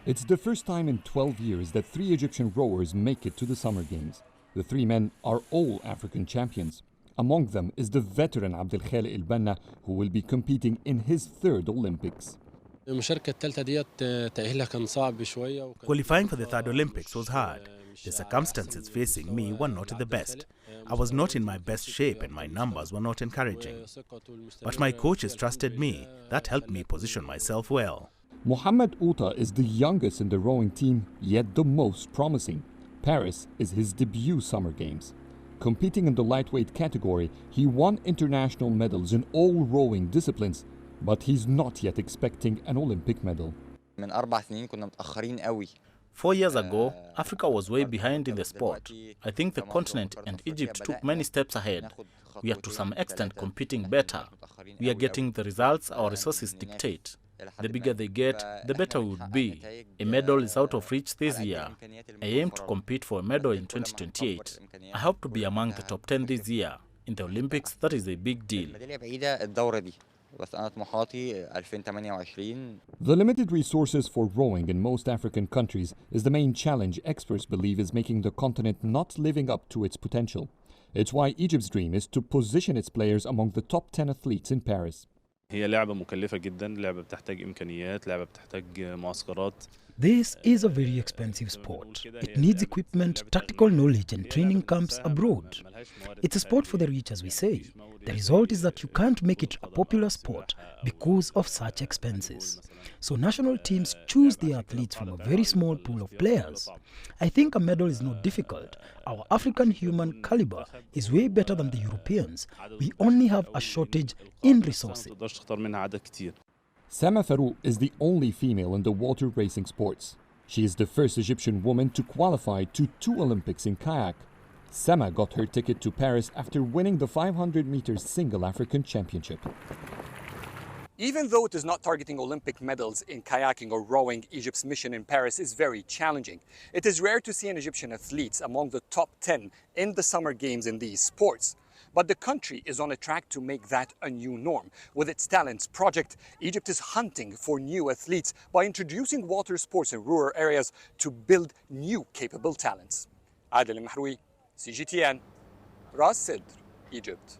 It's the first time in 12 years that 3 Egyptian rowers make it to the Summer Games. The 3 men are all African champions. Among them is the veteran Abdel Khaliq El Banna, who will be competing in his 3rd Olympics. Qualifying for the 3rd Olympics was hard. The circumstances facing me were not the best. I was not in my best shape and my numbers were not encouraging. But my coaches trusted me. That helped me position myself well. Mohamed Outa is the youngest in the rowing team, yet the most promising. Paris is his debut Summer Games. Competing in the lightweight category, he won international medals in all rowing disciplines, but he's not yet expecting an Olympic medal. 4 years ago, Africa was way behind in the sport. I think the continent and Egypt took many steps ahead. We are to some extent competing better. We are getting the results our resources dictate. The bigger they get, the better we would be. A medal is out of reach this year. I aim to compete for a medal in 2028. I hope to be among the top 10 this year. In the Olympics, that is a big deal. The limited resources for rowing in most African countries is the main challenge experts believe is making the continent not living up to its potential. It's why Egypt's dream is to position its players among the top 10 athletes in Paris. هي لعبة مكلفة جدا، لعبة بتحتاج إمكانيات، لعبة بتحتاج معسكرات. This is a very expensive sport. It needs equipment, tactical knowledge and training camps abroad. It's a sport for the rich, as we say. The result is that you can't make it a popular sport because of such expenses. So national teams choose the athletes from a very small pool of players. I think a medal is not difficult. Our African human caliber is way better than the Europeans. We only have a shortage in resources. Sama Farouk is the only female in the water racing sports. She is the first Egyptian woman to qualify to 2 Olympics in kayak. Sama got her ticket to Paris after winning the 500 meters single African championship. Even though it is not targeting Olympic medals in kayaking or rowing, Egypt's mission in Paris is very challenging. It is rare to see an Egyptian athlete among the top 10 in the Summer Games in these sports. But the country is on a track to make that a new norm. With its Talents project, Egypt is hunting for new athletes by introducing water sports in rural areas to build new capable talents. Adel Mahroui, CGTN, Ras Sedr, Egypt.